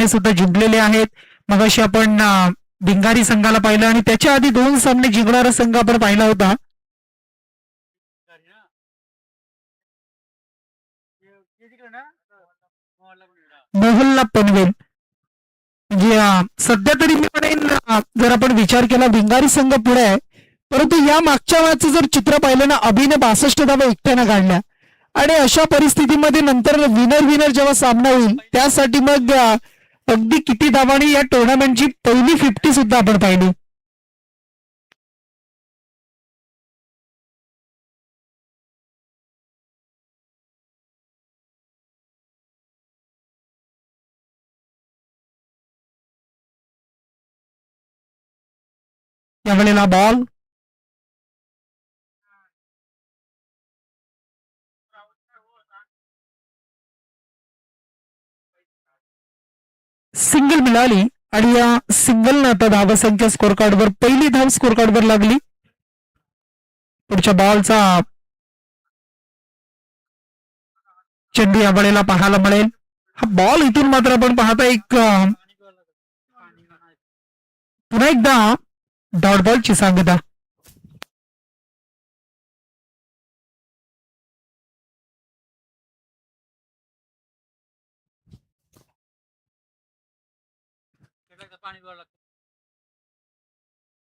सामने सुद्धा जिंकलेले आहेत. मगाशी आपण भिंगारी संघाला पाहिलं आणि त्याच्या आधी 2 सामने जिंकणारा संघ आपण पाहिला होता. मोहल्ला पनवेल. म्हणजे सध्या तरी मी म्हणेन जर आपण विचार केला भिंगारी संघ पुढे आहे, परंतु या मागच्या वेळाचं जर चित्र पाहिलं ना, अभिने 62 धावा एकट्यानं काढल्या आणि अशा परिस्थितीमध्ये नंतर विनर जेव्हा सामना होईल त्यासाठी मग अगदी किती धावांनी या टुर्नामेंटची पहिली 50 सुद्धा आपण पाहिली. यावेळेला बॉल सिंगल मिळाली आणि या सिंगल आता धावसंख्या स्कोर कार्डवर पहिली धाव स्कोर कार्डवर लागली. पुढच्या बॉलचा चेंडू या वेळेला पाहायला मिळेल. हा बॉल इथून मात्र आपण पाहता एक पुन्हा एकदा डॉट बॉलची सांगता.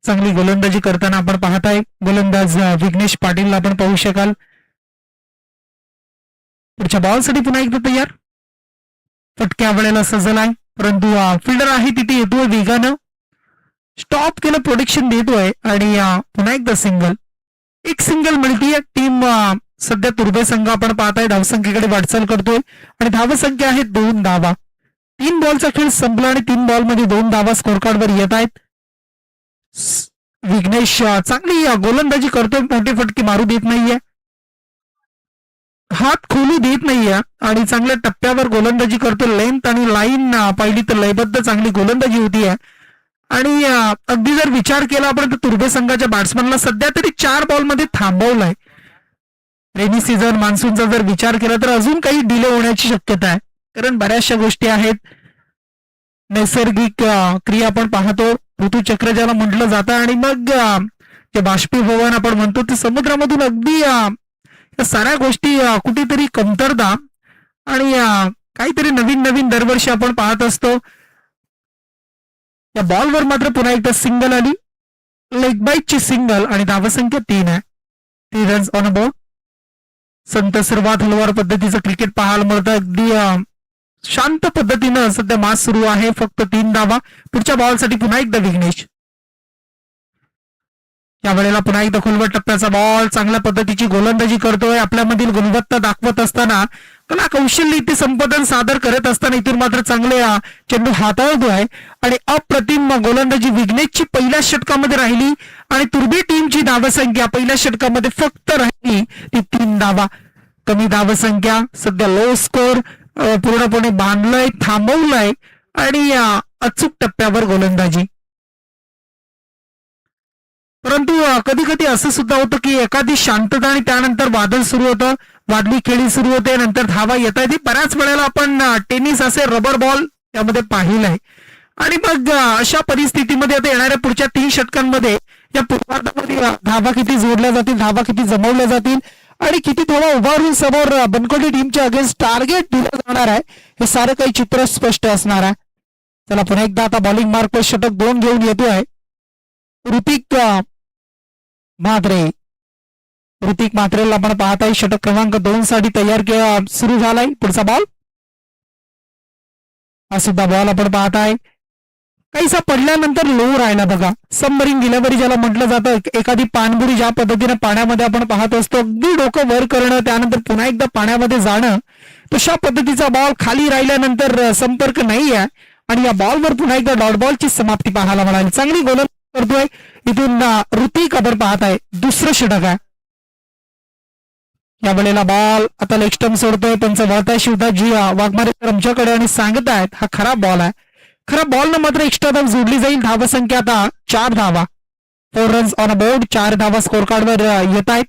चांगली गोलंदाजी करताना आपण पाहताय गोलंदाज विघ्नेश पाटीलला आपण पाहू शकाल. पुढच्या बॉलसाठी पुन्हा एकदा तयार. फटक्या वेळेला सजलाय परंतु फिल्डर आहे तिथे येतोय वेगानं, स्टॉप केलं, प्रोटेक्शन देतोय आणि पुन्हा एकदा सिंगल. एक सिंगल मिळतीये. टीम सध्या तुर्भे संघ आपण पाहताय धावसंख्येकडे वाटचाल करतोय आणि धावसंख्या आहे 2 धावा. 3 बॉलचा खेळ संपला आणि 3 बॉलमध्ये 2 धावा स्कोर कार्डवर येत आहेत. विघ्नेश चांगली गोलंदाजी करतोय, मोठी फटकी मारू देत नाहीये, हात खोलू देत नाहीये आणि चांगल्या टप्प्यावर गोलंदाजी करतो. लेंथ आणि लाईन पाहिली तर लयबद्ध चांगली गोलंदाजी होतीये आणि अगदी जर विचार केला आपण तर तुर्भे संघाच्या बॅट्समनला सध्या तरी 4 बॉलमध्ये थांबवलंय. रेनी सीझन मान्सूनचा जर विचार केला तर अजून काही डिले होण्याची शक्यता आहे, कारण बऱ्याचशा गोष्टी आहेत. नैसर्गिक क्रिया आपण पाहतो, ऋतुचक्र ज्याला म्हटलं जातं आणि मग जे बाष्पीभवन आपण म्हणतो ते समुद्रामधून अगदी या साऱ्या गोष्टी कुठेतरी कमतरता आणि काहीतरी नवीन दरवर्षी आपण पाहत असतो. या बॉलवर मात्र पुन्हा एकदा सिंगल आली, लेग बाईटची सिंगल आणि धावसंख्या 3 आहे. 3 रन्स ऑन बोर्ड. संत सर्वात हलवार पद्धतीचं क्रिकेट पाहायला मिळतं. अगदी शांत पद्धतीनं सध्या मॅच सुरू आहे. फक्त 3 धावा. पुढच्या बॉलसाठी पुन्हा एकदा विघ्नेश. यावेळेला पुन्हा एकदा खोलवर टप्प्याचा बॉल, चांगल्या पद्धतीची गोलंदाजी करतोय. आपल्यामधील गुणवत्ता दाखवत असताना, कला कौशल्य इथे संपादन सादर करत असताना इथून मात्र चांगले चेंडू हाताळतोय आणि अप्रतिम गोलंदाजी विघ्नेशची पहिल्या षटकामध्ये राहिली आणि तुर्भे टीमची धावसंख्या पहिल्या षटकामध्ये फक्त राहिली ती 3 धावा. कमी धावसंख्या, सध्या लो स्कोर, पूर्णपणे बांधलंय, थांबवलंय आणि अचूक टप्प्यावर गोलंदाजी. परंतु कधी कधी असं सुद्धा होतं की एखादी शांतता आणि त्यानंतर वादळ सुरू होतं, वादळी खेळी सुरू होते, नंतर धावा येत आहे. बऱ्याच वेळेला आपण टेनिस असे रबर बॉल त्यामध्ये पाहिलंय आणि मग अशा परिस्थितीमध्ये आता येणाऱ्या पुढच्या 3 षटकांमध्ये या पूर्वार्धामध्ये धावा किती जोडल्या जातील, धावा किती जमवल्या जातील आणि किती धावा उभारून समोर बनकोटी टीमच्या अगेन्स्ट टार्गेट दिलं जाणार आहे, हे सारं काही चित्र स्पष्ट असणार आहे. चला पुन्हा एकदा आता बॉलिंग मार्कवर षटक 2 घेऊन येतोय ऋतिक म्हात्रे. ऋतिक म्हात्रेला आपण पाहताय षटक क्रमांक 2 साठी तयार सुरू झालाय. पुढचा बॉल, हा सुद्धा बॉल आपण पाहताय काहीसा पडल्यानंतर लो राहिला बघा. सबमरीन गिल्यावरी ज्याला म्हटलं जातं, एखादी पाणबुडी ज्या पद्धतीने पाण्यामध्ये आपण पाहत असतो, अगदी डोकं वर करणं त्यानंतर पुन्हा एकदा पाण्यामध्ये जाणं, तशा पद्धतीचा बॉल खाली राहिल्यानंतर संपर्क नाही आहे आणि या बॉलवर पुन्हा एकदा डॉट बॉलची समाप्ती पाहायला मिळाली. चांगली गोलंदाजी करतोय इथून ऋतिक आपण पाहताय. दुसरं षटक आहे. या वेळेला बॉल आता लेग स्टंप सोडतोय, त्यांचं वळता शिवता जी वाघमारे आमच्याकडे आणि सांगत आहेत हा खराब बॉल आहे. खराब बॉल न मात्र एक्स्ट्रा धाव जोडली जाईल. धावसंख्या आता 4 धावा. 4 रन्स ऑन अ बोर्ड. 4 धावा स्कोर कार्डवर येत आहेत.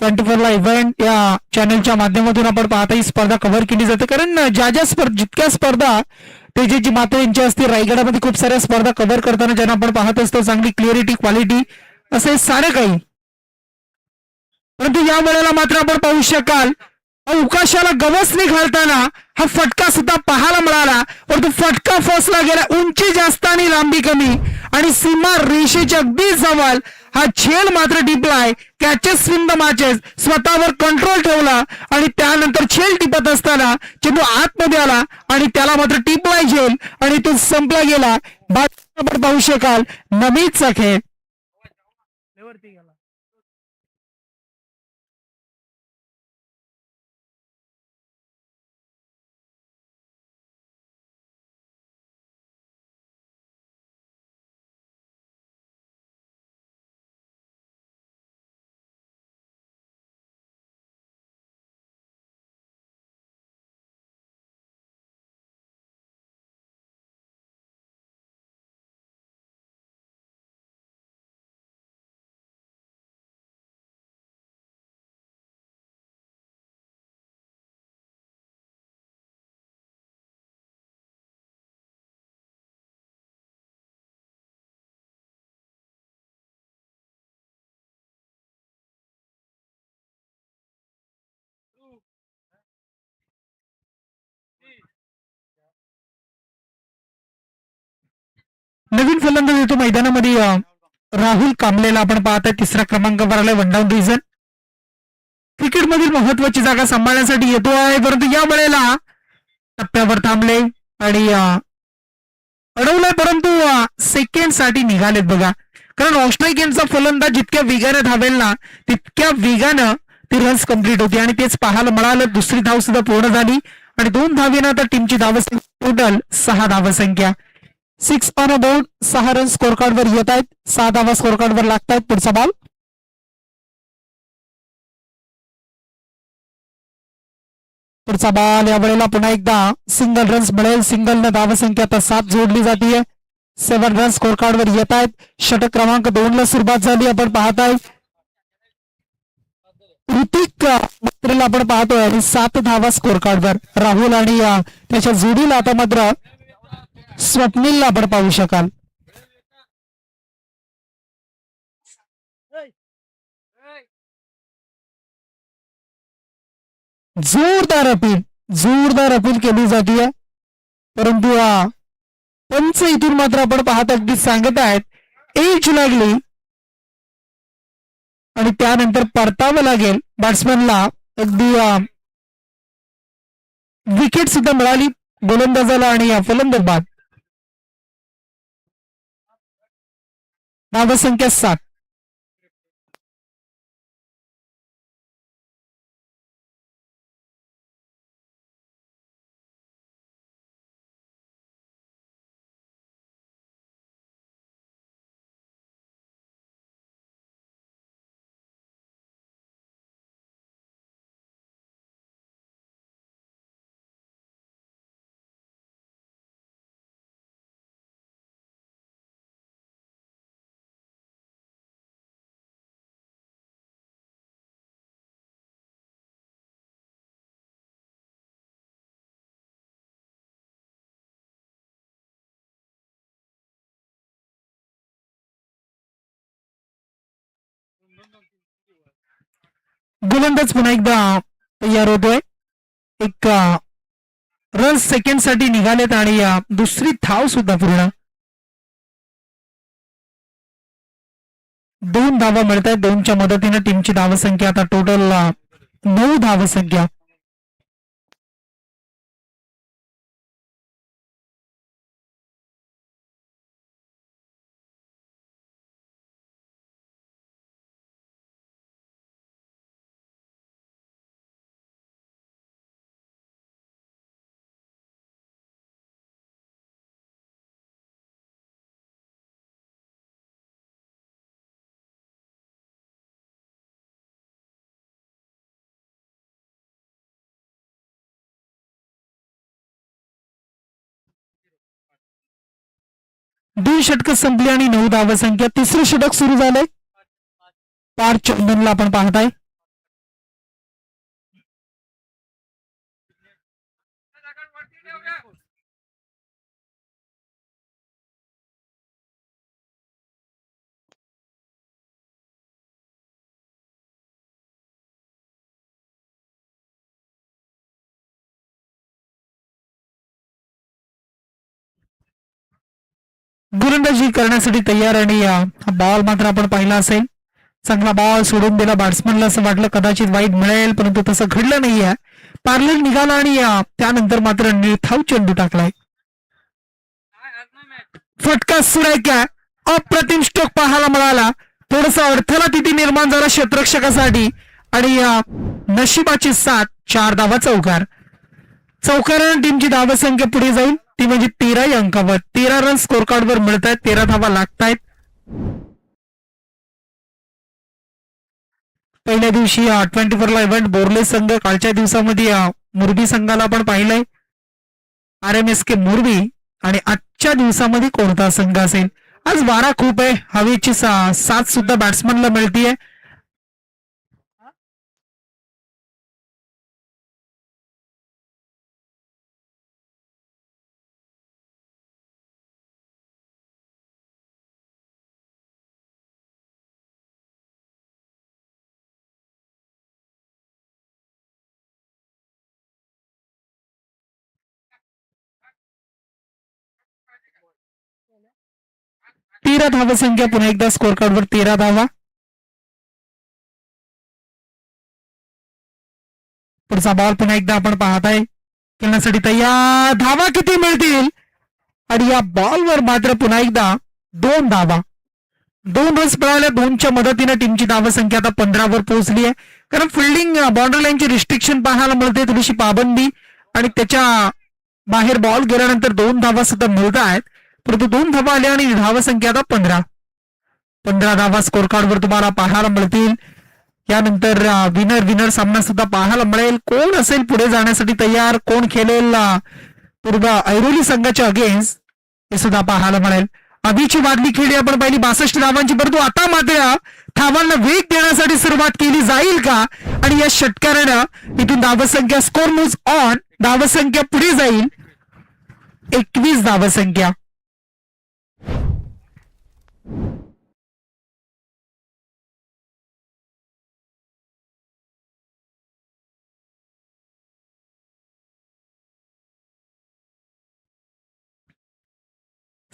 24 इव्हेंट या चॅनलच्या माध्यमातून आपण पाहता ही स्पर्धा कव्हर केली जाते, कारण ज्या जितक्या स्पर्धा तेजस्वी मात्र यांची असते रायगडामध्ये खूप साऱ्या स्पर्धा कव्हर करताना ज्यांना आपण पाहत असतो चांगली क्लिअरिटी क्वालिटी असे सारे काही. परंतु या वेळेला मात्र आपण पाहू शकाल अवकाशाला गवसणी घालताना हा फटका सुद्धा पाहायला मिळाला, परंतु फटका फसला गेला. उंची जास्त आणि लांबी कमी आणि सीमा रेषेच्या अगदी जवळ हा झेल मात्र टिपलाय. कॅचेस विन द मॅचेस, स्वतःवर कंट्रोल ठेवला आणि त्यानंतर झेल टिपत असताना चेंडू आतमध्ये आला आणि त्याला मात्र टिपलाय झेल आणि तो संपला गेला. आपण पाहू शकाल नमीचा खेळ. नवीन फलंदाज येतो मैदानामध्ये राहुल कांबलेला आपण पाहताय. तिसऱ्या क्रमांकावर आलाय वन डाऊन रिझन. क्रिकेटमधील महत्वाची जागा सांभाळण्यासाठी येतो आहे, परंतु या वेळेला टप्प्यावर थांबले आणि अडवलंय, परंतु सेकंड साठी निघालेत बघा. कारण ऑस्ट्रेलियनचा फलंदाज जितक्या वेगाने धावेल ना तितक्या वेगानं ती रन्स कंप्लीट होती आणि तेच पाहायला मिळालं. दुसरी धाव सुद्धा पूर्ण झाली आणि 2 धावेनं आता टीमची धावसंख्या टोटल 6 धावसंख्या. 6 ऑन अबाउट 6 रन स्कोर कार्डवर येत आहेत, 6 धावा स्कोर कार्डवर लागतायत. पुढचा बॉल. पुढचा बॉल या वेळेला पुन्हा एकदा सिंगल रन्स मिळेल. सिंगल न धावसंख्या आता 7 जोडली जाते. 7 रन स्कोर कार्डवर येत आहेत. षटक क्रमांक 2 ला सुरुवात झाली आपण पाहताय. ऋतिक मात्रला आपण पाहतोय आणि 7 धावा स्कोर कार्डवर. राहुल आणि त्याच्या जोडीला आता मात्र स्वप्नीलला आपण पाहू शकाल. जोरदार अपील केली जाते, परंतु पंच इथून मात्र आपण पाहत अगदी सांगत आहेत एज लागली आणि त्यानंतर परतावं लागेल बॅट्समॅनला. अगदी विकेट सुद्धा मिळाली गोलंदाजाला आणि फलंदाज बाद. धावसंख्या 7. गोलंदाज पुन्हा एकदा तयार होतोय. एक रन सेकंड साठी निघालेत आणि दुसरी धाव सुद्धा पूर्ण. 2 धावा मिळत आहेत. 2च्या मदतीने टीमची धावसंख्या आता टोटल 9 धावसंख्या. दोन षटकं संपली आणि 9 धावसंख्या. तिसरं षटक सुरू झालंय. 5 चेंडूला आपण पाहताय. गोलंदाजी करण्यासाठी तयार आणि बॉल मात्र आपण पाहिला असेल. चांगला बॉल सोडून दिला बॅट्समनला. असं वाटलं कदाचित वाईट मिळेल, परंतु तसं घडलं नाहीये. पार्लर निघाला आणि त्यानंतर मात्र निळथाव चेंडू टाकलाय. फटका सुरेख आहे. अप्रतिम स्ट्रोक पाहायला मिळाला. थोडासा अडथळा तिथे निर्माण झाला क्षेत्ररक्षकासाठी आणि नशिबाची साथ 4 धावा चौकार. चौकारानं टीमची धावसंख्या पुढे जाईल. ती म्हणजे 13 अंकावर. 13 रन स्कोर कार्ड वर मिळत आहेत. 13 धावा लागतायत. पहिल्या दिवशी 24 ला इव्हेंट बोर्ले संघ, कालच्या दिवसामध्ये मुरबी संघाला आपण पाहिलंय RMSK मुरबी. आणि आजच्या दिवसामध्ये कोणता संघ असेल. आज वारा खूप आहे. हवेची साथ सुद्धा बॅट्समनला मिळतीये. तेरा धावसंख्या पुन्हा एकदा स्कोर कार्डवर 13 धावा. पुढचा बॉल पुन्हा एकदा आपण पाहत आहे. खेळण्यासाठी तयार. धावा किती मिळतील आणि या बॉलवर मात्र पुन्हा एकदा 2 धावा. 2 रन्स मिळाल्या. 2च्या मदतीने टीमची धावसंख्या आता 15 वर पोहोचली आहे. कारण फिल्डिंग बाउंड्री लाईनची रिस्ट्रिक्शन पाहायला मिळते, थोडीशी पाबंदी आणि त्याच्या बाहेर बॉल गेल्यानंतर 2 धावा सुद्धा मिळत आहेत. परंतु 2 धावा आल्या आणि धावसंख्या आता 15 धावा स्कोर कार्डवर तुम्हाला पाहायला मिळतील. यानंतर विनर सामना सुद्धा पाहायला मिळेल. कोण असेल पुढे जाण्यासाठी तयार, कोण खेळेल पूर्व ऐरोली संघाच्या अगेन्स्ट हे सुद्धा पाहायला मिळेल. आधीची वादली खेळी आपण पाहिली 62 धावांची, परंतु आता मात्र धावांना वेग देण्यासाठी सुरुवात केली जाईल का आणि या षटकारानं इथून धावसंख्या स्कोर मूव्स ऑन, धावसंख्या पुढे जाईल. 21 धावसंख्या.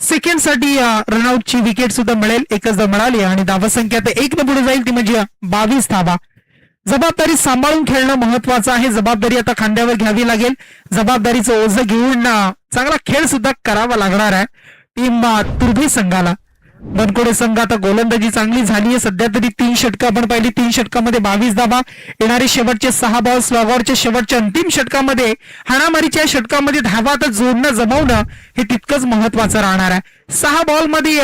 सेकंड साठी रनआउटची विकेट सुद्धा मिळेल. एकच मिळाली आणि धावसंख्या तर 1 पुढे जाईल, ती म्हणजे 22 धावा. जबाबदारी सांभाळून खेळणं महत्वाचं आहे. जबाबदारी आता खांद्यावर घ्यावी लागेल. जबाबदारीचं ओझं घेऊन चांगला खेळ सुद्धा करावा लागणार आहे टीम तुर्भे संघाला. बनकोडे संघ आता गोलंदाजी चांगली झाली आहे. सध्या तरी 3 षटकं आपण पाहिली. 3 षटकामध्ये 22 धावा. येणारे शेवटचे 6 बॉल स्लॉगआउटच्या शेवटच्या अंतिम षटकामध्ये हाणामारीच्या षटकामध्ये धावा आता जोडणं जमवणं हे तितकंच महत्वाचं राहणार आहे. 6 बॉलमध्ये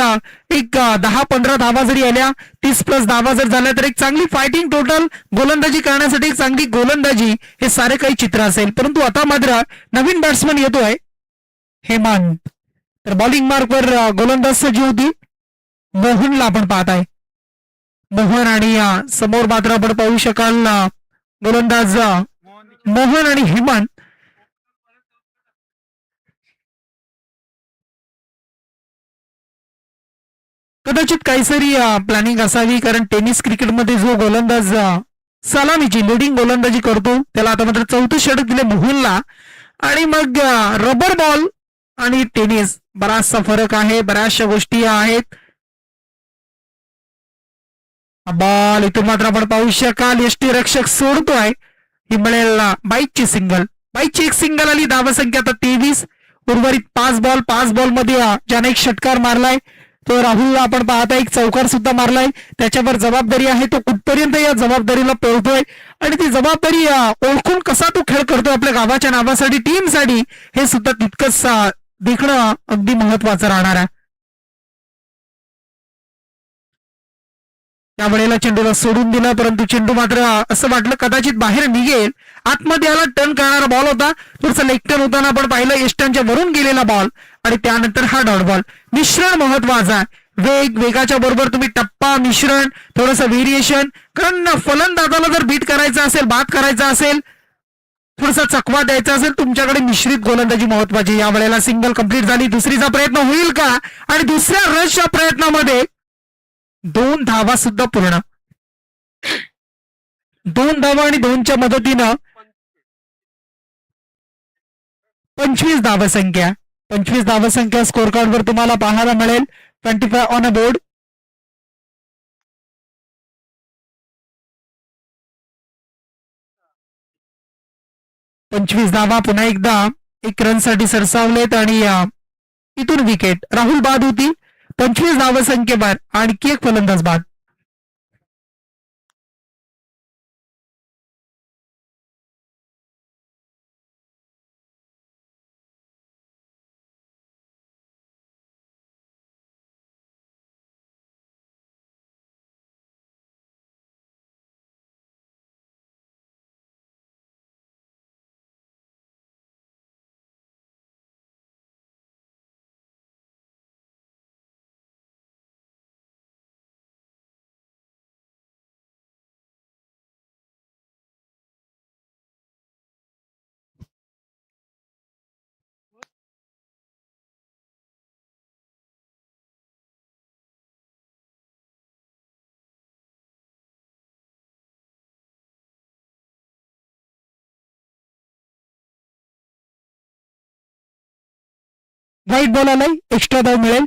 एक 10-15 धावा जरी आल्या, 30+ धावा जर झाल्या तर एक चांगली फायटिंग टोटल गोलंदाजी करण्यासाठी एक चांगली गोलंदाजी हे सारे काही चित्र असेल. परंतु आता मात्र नवीन बॅट्समन येतोय हेमंत. तर बॉलिंग मार्कवर गोलंदाज सज्ज होती. मोहनला आपण पाहताय. मोहन आणि समोर मात्र आपण पाहू शकाल गोलंदाज मोहन आणि हेमंत. कदाचित काहीतरी प्लॅनिंग असावी, कारण टेनिस क्रिकेटमध्ये जो गोलंदाज सलामीची लिडिंग गोलंदाजी करतो त्याला आता मात्र 4थं षटक दिले मोहनला. आणि मग रबर बॉल आणि टेनिस बराचसा फरक आहे, बऱ्याचशा गोष्टी आहेत. बॉल इथून मात्र आपण पाहू शकाल यष्टी रक्षक सोडतोय. ही मिळेल बाईकची सिंगल. बाईकची एक सिंगल आली. धावसंख्या आता 23. उर्वरित 5 बॉल मध्ये ज्याने एक षटकार मारलाय तो राहुलला आपण पाहता. एक चौकार सुद्धा मारलाय. त्याच्यावर जबाबदारी आहे, तो कुठपर्यंत या जबाबदारीला पळतोय आणि ती जबाबदारी ओळखून कसा तो खेळ करतोय आपल्या गावाच्या नावासाठी, टीमसाठी, हे सुद्धा तितकंच देखणं अगदी महत्वाचं राहणार आहे. त्यावेळेला चेंडूला सोडून दिला, परंतु चेंडू मात्र असं वाटलं कदाचित बाहेर निघेल. आतमध्ये आला. टर्न करणारा बॉल होता. थोडसा लेग टर्न होताना आपण पाहिलं यष्टांच्या वरून गेलेला बॉल आणि त्यानंतर हा डॉट बॉल. मिश्रण महत्वाचं आहे. वेगाच्या बरोबर तुम्ही टप्पा, मिश्रण, थोडंसं व्हेरिएशन, कारण फलंदाजाला जर बीट करायचं असेल, बाद करायचा असेल, थोडासा चकवा द्यायचा असेल, तुमच्याकडे मिश्रित गोलंदाजी महत्वाची. या वेळेला सिंगल कंप्लीट झाली. दुसरीचा प्रयत्न होईल का आणि दुसऱ्या रनच्या प्रयत्नामध्ये 2 धावा सुद्धा पूर्ण. 2 धावा आणि 2च्या मदतीनं 25 धावसंख्या. 25 धावसंख्या स्कोर कार्डवर तुम्हाला पाहायला मिळेल. 25 ऑन अ बोर्ड. पंचवीस धावा पुन्हा एकदा एक रनसाठी सरसावलेत आणि इथून विकेट. राहुल बाद होती. 25 धावसंख्येवर आणखी एक फलंदाज बाद. व्हाईट बॉल आलाय. एक्स्ट्रा धाव मिळेल.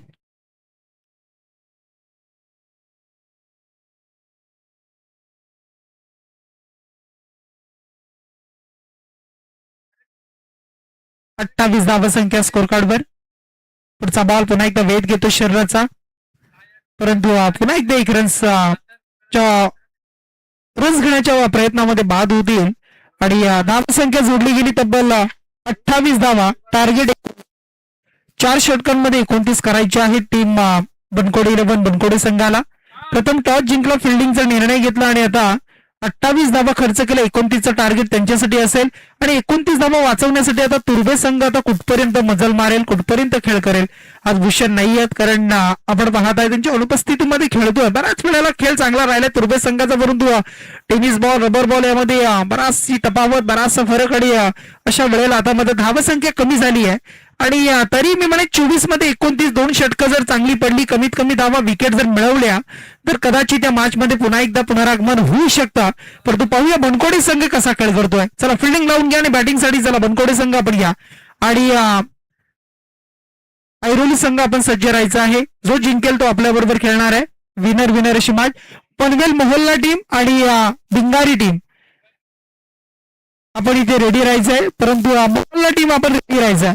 अठ्ठावीस धावसंख्या स्कोर कार्डवर. पुढचा बॉल पुन्हा एकदा वेध घेतो शरीराचा, परंतु पुन्हा एकदा एक रन्स घेण्याच्या प्रयत्नामध्ये बाद होतील आणि धावसंख्या जोडली गेली तब्बल 28 धावा. टार्गेट 4 षटकांमध्ये 29 करायचे आहेत टीम बनकोडे 11 बनकोडे संघाला. प्रथम टॉस जिंकला, फिल्डिंगचा निर्णय घेतला आणि आता 28 धावा खर्च केला. 29चा टार्गेट त्यांच्यासाठी असेल आणि 29 धावा वाचवण्यासाठी आता तुर्भे संघ आता कुठपर्यंत मजल मारेल, कुठपर्यंत खेळ करेल. आज भूषण नाही आहेत कारण आपण पाहत आहे त्यांच्या अनुपस्थितीमध्ये खेळतोय. बऱ्याच वेळेला खेळ चांगला राहिला तुर्भे संघाचा, परंतु टेनिस बॉल रबर बॉल यामध्ये बराचशी तफावत, बराचसा फरक आणि अशा वेळेला आता मध्ये धावसंख्या कमी झाली आहे आणि तरी मी म्हणे 24 मध्ये 29 2 षटकं जर चांगली पडली, कमीत कमी धावा विकेट जर मिळवल्या तर कदाचित त्या मॅच मध्ये पुन्हा एकदा पुनरागमन होऊ शकतं. परंतु पाहूया बनकोडे संघ कसा खेळ करतोय. चला फिल्डिंग लावून घ्या आणि बॅटिंगसाठी चला बनकोडे संघ आपण घ्या आणि ऐरोली संघ आपण सज्ज राहायचा आहे. जो जिंकेल तो आपल्या बरोबर खेळणार आहे. विनर विनर अशी मॅच. पनवेल मोहल्ला टीम आणि भिंगारी टीम आपण इथे रेडी राहायचंय, परंतु मोहल्ला टीम आपण रेडी राहायचंय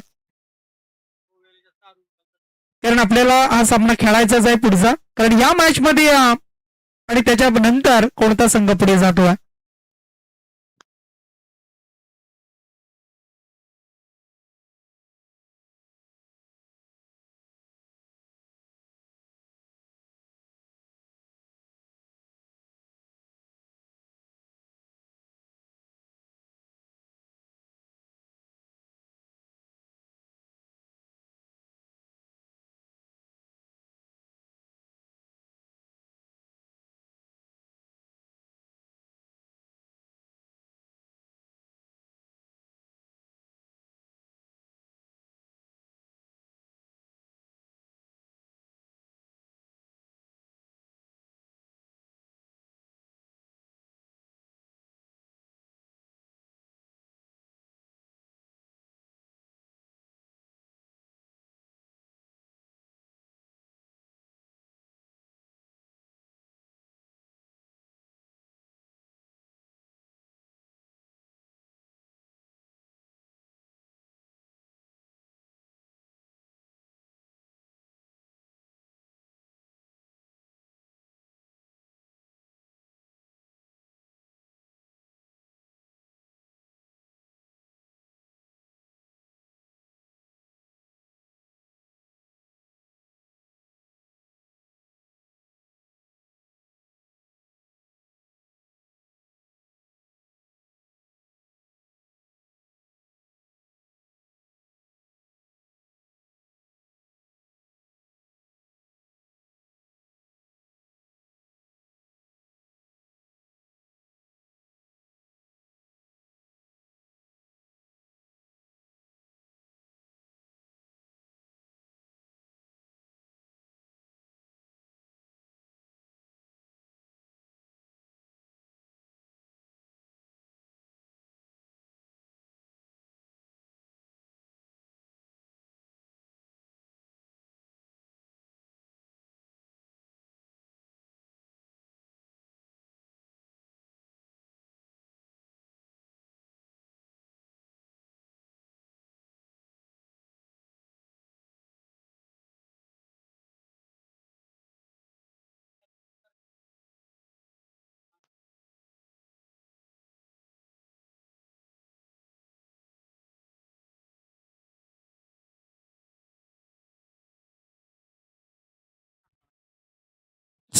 कारण आपल्याला हा सामना खेळायचाच आहे पुढचा, कारण या मॅच मध्ये आणि त्याच्या नंतर कोणता संघ पुढे जातोय.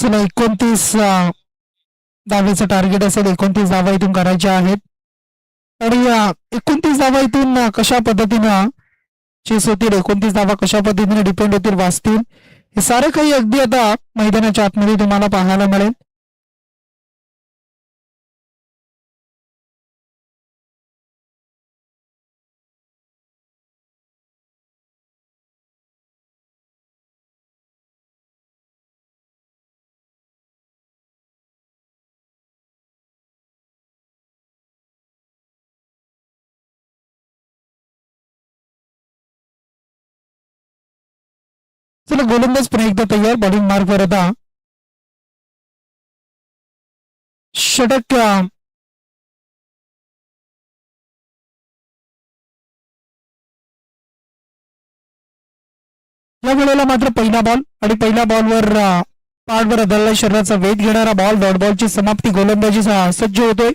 चला 29 धावेचं टार्गेट असेल. 29 धावा इथून करायच्या आहेत. आणि 29 धावा इथून कशा पद्धतीनं चेस होतील, 29 धावा कशा पद्धतीने डिपेंड होतील, वाचतील, हे सारे काही अगदी आता मैदानाच्या आतमध्ये तुम्हाला पाहायला मिळेल. चला गोलंदाज पुन्हा एकदा तयार. बॉलिंग मार्कवर आता षटक या वेळेला मात्र पहिला बॉल आणि पहिल्या बॉलवर पाठवर आदळला शरीराचा वेध घेणारा बॉल. डॉट बॉलची समाप्ती गोलंदाजी सज्ज होतोय.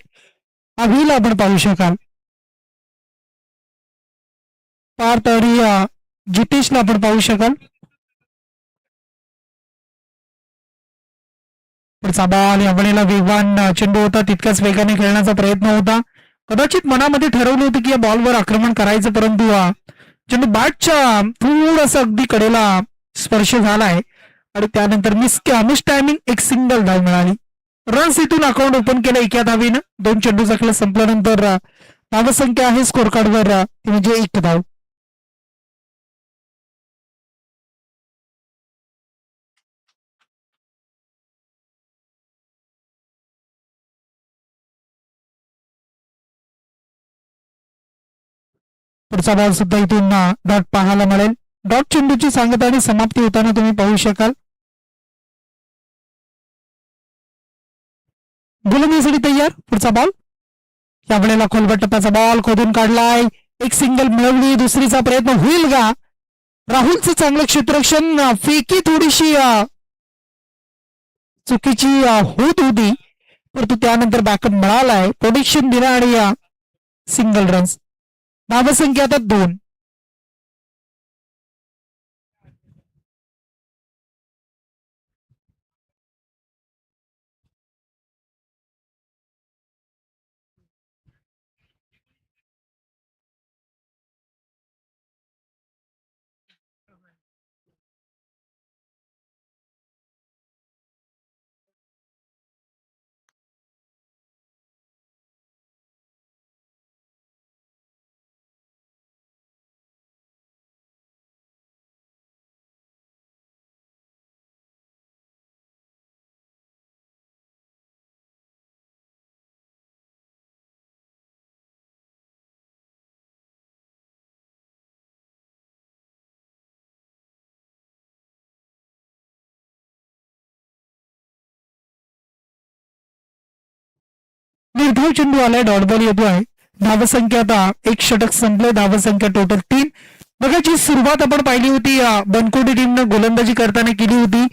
हा व्हील आपण पाहू शकाल. पार्थ आणि जितेशला आपण पाहू शकाल. पुढचा बॉल या वेळेला वेगवान चेंडू होता. तितक्याच वेगाने खेळण्याचा प्रयत्न होता. कदाचित मनामध्ये ठरवलं होतं की या बॉलवर आक्रमण करायचं, परंतु चेंडू बॅटच्या थोडंसं अगदी कडेला स्पर्श झालाय आणि त्यानंतर मिस टायमिंग एक सिंगल धाव मिळाली. रन्स इथून अकाउंट ओपन केलं एका धावेनं. 2 चेंडूचा खेळ संपल्यानंतर धावसंख्या आहे स्कोर कार्डवर म्हणजे 1 धाव. पुढचा बॉल सुद्धा इथून डॉट पाहायला मिळेल. डॉट चेंडूची सांगता आणि समाप्ती होताना तुम्ही पाहू शकाल. गोलंदाजीसाठी तयार. पुढचा बॉल या वेळेला खोलगट टप्प्याचा बॉल खोदून काढलाय. एक सिंगल मिळवली. दुसरीचा प्रयत्न होईल का? राहुलचं चांगलं क्षेत्ररक्षण. फेकी थोडीशी चुकीची होत होती, परंतु त्यानंतर बॅकअप मिळालाय. प्रोटेक्शन दिला आणि सिंगल रन्स. धावसंख्या आता 2. निर्धाव चेंडू आलाय. डॉट बॉल येतोय. धावसंख्या आता एक षटक संपले. धावसंख्या टोटल 3. बघाची सुरुवात आपण पाहिली होती बनकोटी टीमनं गोलंदाजी करताना केली होती,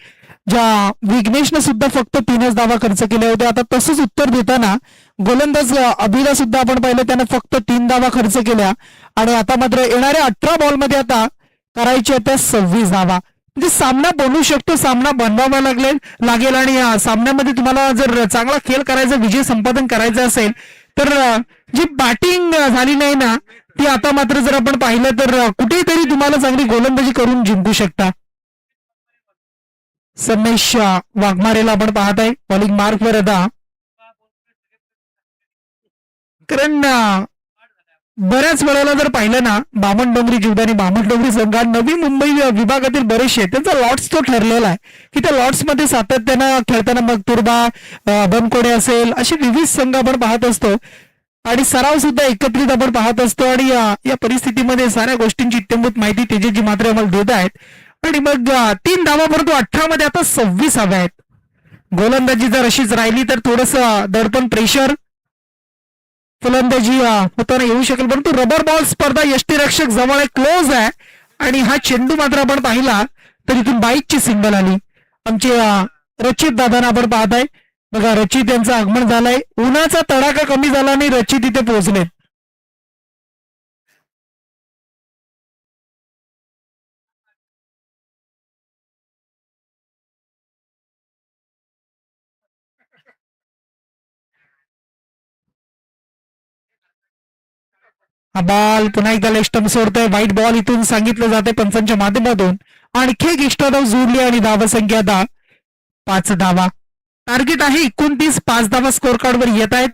ज्या विघ्नेशनं सुद्धा फक्त 3च धावा खर्च केल्या होत्या. आता तसंच उत्तर देताना गोलंदाज अभिला सुद्धा आपण पाहिलं, त्यानं फक्त 3 धावा खर्च केल्या आणि आता मात्र येणाऱ्या 18 बॉलमध्ये आता करायच्या त्या 26 धावा. म्हणजे सामना बनवू शकतो, सामना बनवावा लागेल आणि सामन्यामध्ये तुम्हाला जर चांगला खेळ करायचा, विजय संपादन करायचं असेल तर जी बॅटिंग झाली नाही ना, ती आता मात्र जर आपण पाहिलं तर कुठेतरी तुम्हाला चांगली गोलंदाजी करून जिंकू शकता. संदेश वाघमारेला आपण पाहत आहे बॉलिंग मार्कवर आता. कारण बऱ्याच वेळेला जर पाहिलं ना, बामणडोंगरी जीवदानी बामणडोंगरी संघ नवी मुंबई विभागातील बरेचसे त्यांचा लॉट्स तो ठरलेला आहे की त्या लॉट्स मध्ये सातत्यानं खेळताना मग तुर्बा बनकोडे असेल असे विविध संघ आपण पाहत असतो आणि सराव सुद्धा एकत्रित आपण पाहत असतो. आणि या परिस्थितीमध्ये साऱ्या गोष्टींची इत्यंभूत माहिती तेजस्वी मात्र आम्हाला देत आहेत. आणि मग 3 धावा परंतु 18 मध्ये आता 26 हव्या आहेत. गोलंदाजी जर अशीच राहिली तर थोडस दडपण प्रेशर फलंदाजी होताना येऊ शकेल, परंतु रबर बॉल स्पर्धा यष्टीरक्षक जवळ क्लोज आहे आणि हा चेंडू मात्र आपण पाहिला तर इथून बाईकची सिंगल आली. आमचे रचित दादांना आपण पाहताय. बघा रचित यांचं आगमन झालंय. उन्हाचा तडाखा कमी झाला आणि रचित इथे पोहोचलेत. हा बॉल पुन्हा एकदा लेग स्टंप सोडतोय. व्हाईट बॉल इथून सांगितलं जाते पंचांच्या माध्यमातून. आणखी एक एक्स्ट्रा धाव जोडली आणि धावा संख्या 5 धावा. टार्गेट आहे 29. 5 धावा स्कोर कार्डवर येत आहेत.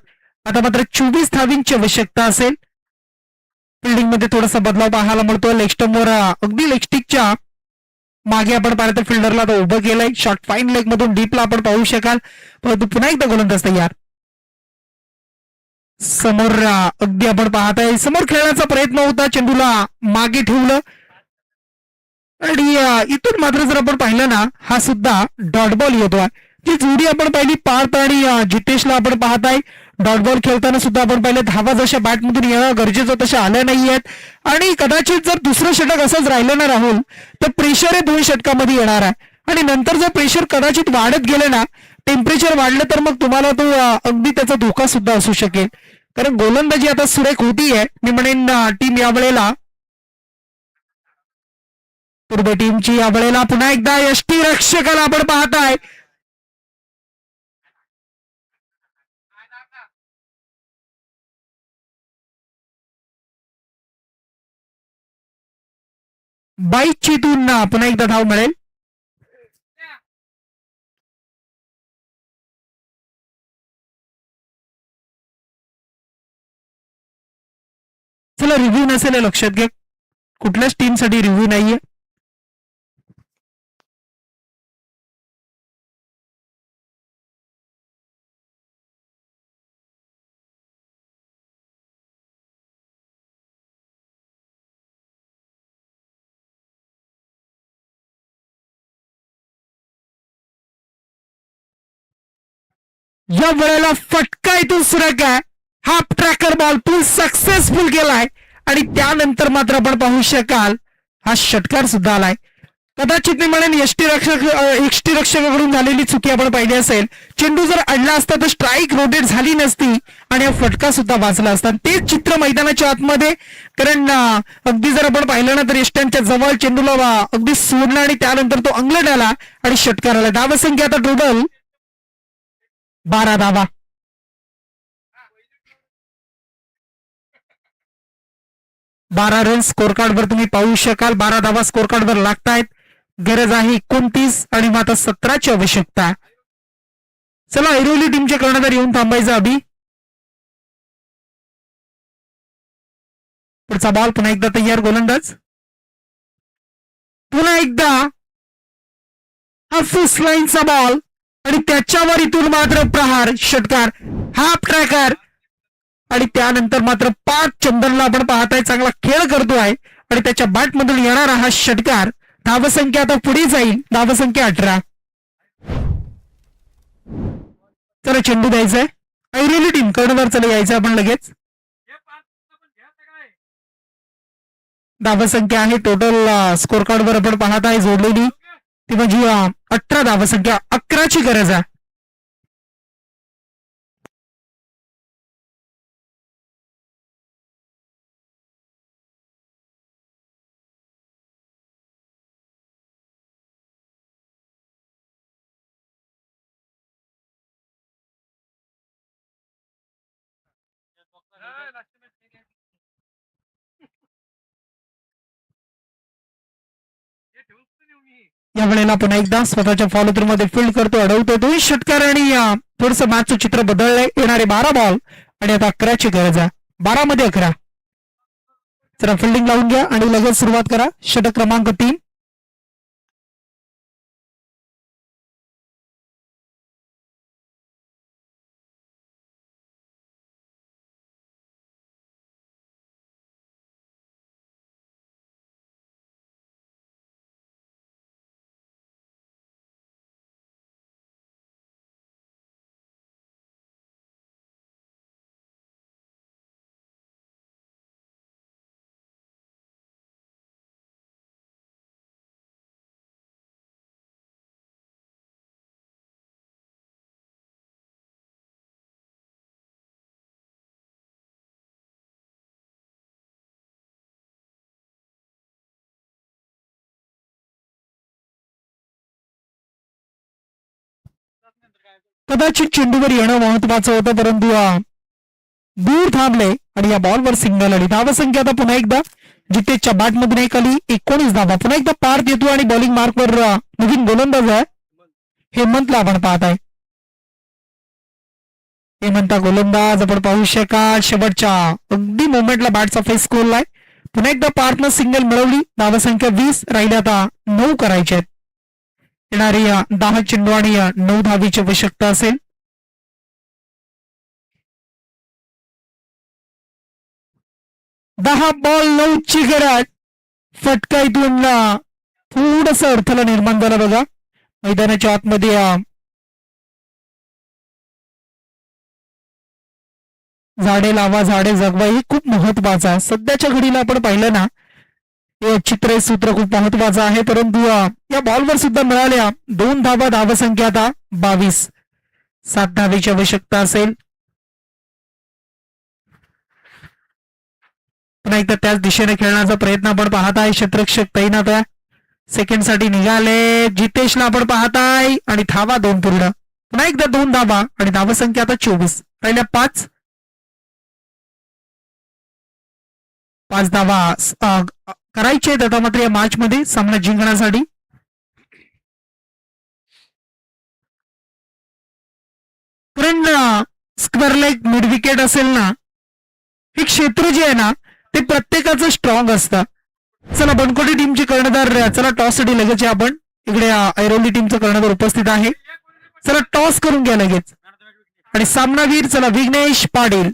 आता मात्र 24 धावींची आवश्यकता असेल. फिल्डिंग मध्ये थोडासा बदलाव पाहायला मिळतो. लेग स्टंपवर अगदी लेग स्टिकच्या मागे आपण पाहिलं तर फिल्डरला तो उभं केलंय. शॉर्ट फाईन लेग मधून डीपला आपण पाहू शकाल. परंतु पुन्हा एकदा गोलंदाज तयार. समोर अगदी आपण पाहताय समोर खेळण्याचा प्रयत्न होता. चेंडूला मागे ठेवलं आणि इथून मात्र जर आपण पाहिलं ना हा सुद्धा डॉट बॉल येतोय. जी जोडी आपण पाहिली पार्थ आणि जितेशला आपण पाहताय. डॉट बॉल खेळताना सुद्धा आपण पाहिलं धावा जशा बॅटमधून येणं गरजेचं तशा आल्या नाहीयेत. आणि कदाचित जर दुसरं षटक असंच राहिलं ना राहुल तर प्रेशर हे 2 षटकामध्ये येणार आहे. आणि नंतर जर प्रेशर कदाचित वाढत गेलं ना टेम्परेचर वाढलं तर मग तुम्हाला तो अगदी त्याचा धोका सुद्धा असू शकेल. कारण गोलंदाजी आता सुरेख होतीये. मी म्हणेन टीम यावेळेला पूर्व टीमची यावेळेला पुन्हा एकदा यष्टीरक्षकाला आपण पाहताय. बाईकची इथून पुन्हा एकदा धाव मिळेल. चला रिव्ह्यू नसेल हे लक्षात घ्या. कुठल्याच टीमसाठी रिव्ह्यू नाहीये. या वेळेला फटका इथून सुरेख आहे. हाफ ट्रॅकर बॉल फुल सक्सेसफुल केलाय आणि त्यानंतर मात्र आपण पाहू शकाल हा षटकार सुद्धा आलाय. कदाचित मी म्हणेन यष्टीरक्षकाकडून झालेली चुकी आपण पाहिली असेल. चेंडू जर अडला असता तर स्ट्राईक रोटेट झाली नसती आणि हा फटका सुद्धा वाचला असता. तेच चित्र मैदानाच्या आतमध्ये. कारण अगदी जर आपण पाहिलं ना तर यष्ट्यांच्या जवळ चेंडूला अगदी सोडला आणि त्यानंतर तो अंगलट आला आणि षटकार आला. धावा संख्या आता टोटल 12 धावा. बारा रन स्कोर कार्डवर तुम्ही पाहू शकाल. 12 धावा स्कोर कार्डवर लागतायत. गरज आहे 29 आणि मात्र 17ची आवश्यकता. चला ऐरोली टीमच्या कर्णधार येऊन थांबायचा अभि. पुढचा बॉल पुन्हा एकदा तयार. गोलंदाज पुन्हा एकदा हा फुस लाईनचा बॉल आणि त्याच्यावर इथून मात्र प्रहार षटकार. हाफ ट्रॅकर आणि त्यानंतर मात्र 5 चंदनला आपण पाहताय चांगला खेळ करतोय आणि त्याच्या बॅटमधून येणारा हा षटकार. धावसंख्या आता पुढे जाईल. धावसंख्या 18. चला चेंडू द्यायचाय. ऐरोली टीम कर्णधार चला यायचं आपण लगेच. धावसंख्या आहे टोटल स्कोर कार्डवर आपण पाहत आहे जोडलेली ती म्हणजे 18 धावसंख्या. 11ची गरज आहे. या वेळेला पुन्हा एकदा स्वतःच्या फॉलो थ्रू मध्ये फील्ड करतो. अडवतो 2 षटकार आणि थोडस मॅचचं चित्र बदललंय. येणारे 12 बॉल आणि आता 11ची गरज आहे. 12 मध्ये 11. जरा फिल्डिंग लावून घ्या आणि लगेच सुरुवात करा. षटक क्रमांक 3. कदाचित चेंडूवर येणं महत्वाचं होतं परंतु दूर थांबले आणि या बॉलवर सिंगल आली. धावसंख्या आता पुन्हा एकदा जितेशच्या बॅट मधून एक आली 19 धावा. पुन्हा एकदा पार्थ येतो आणि बॉलिंग मार्कवर नवीन गोलंदाज आहे हेमंतला आपण पाहत आहे. हेमंत गोलंदाज आपण पाहू शकाल शेवटच्या अगदी मोमेंटला बॅटचा फेस खोललाय. पुन्हा एकदा पार्थनं सिंगल मिळवली. धावसंख्या 20 राहिली आता 9 करायचे आहेत. येणारी 10 चेंडू आणि 9 धावीची आवश्यकता असेल. दहा बॉल 9 ची गरज. फटका इथून थोडस अडथळा निर्माण झाला बघा. मैदानाच्या आतमध्ये झाडे लावा झाडे जगवा हे खूप महत्वाचं आहे. सध्याच्या घडीला आपण पाहिलं ना हे चित्र सूत्र खूप महत्वाचं आहे. परंतु या बॉलवर सुद्धा मिळाल्या 2 धावा. धावसंख्या आता 22. 7 धावेची आवश्यकता असेल. पुन्हा एकदा त्याच दिशेने खेळण्याचा प्रयत्न आपण पाहत आहे. क्षेत्ररक्षक तैनात आहे. सेकंड साठी निघाले. जितेशला आपण पाहताय आणि धावा 2 पूर्ण. पुन्हा एकदा 2 धावा आणि धावसंख्या आता 24 राहिल्या 5 धावा करायचे आहेत आता मात्र या मॅच मध्ये सामना जिंकण्यासाठी. कारण स्क्वेअर लेग मिड विकेट असेल ना हे क्षेत्र जे आहे ना ते प्रत्येकाचं स्ट्रॉंग असतं. चला बनकोटी टीमचे कर्णधार चला टॉस साठी लगेच आपण इकडे ऐरोली टीमचा कर्णधार उपस्थित आहे. चला टॉस करून घ्या लगेच. आणि सामनावीर चला विघ्नेश पाटील.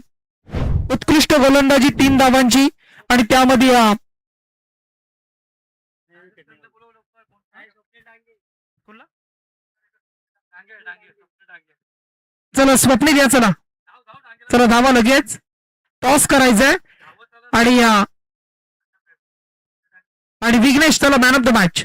उत्कृष्ट गोलंदाजी 3 धावांची आणि त्यामध्ये चला स्वप्नील या. चला चला धावा लगेच. टॉस करायचंय आणि विघ्नेश चला मॅन ऑफ द मॅच.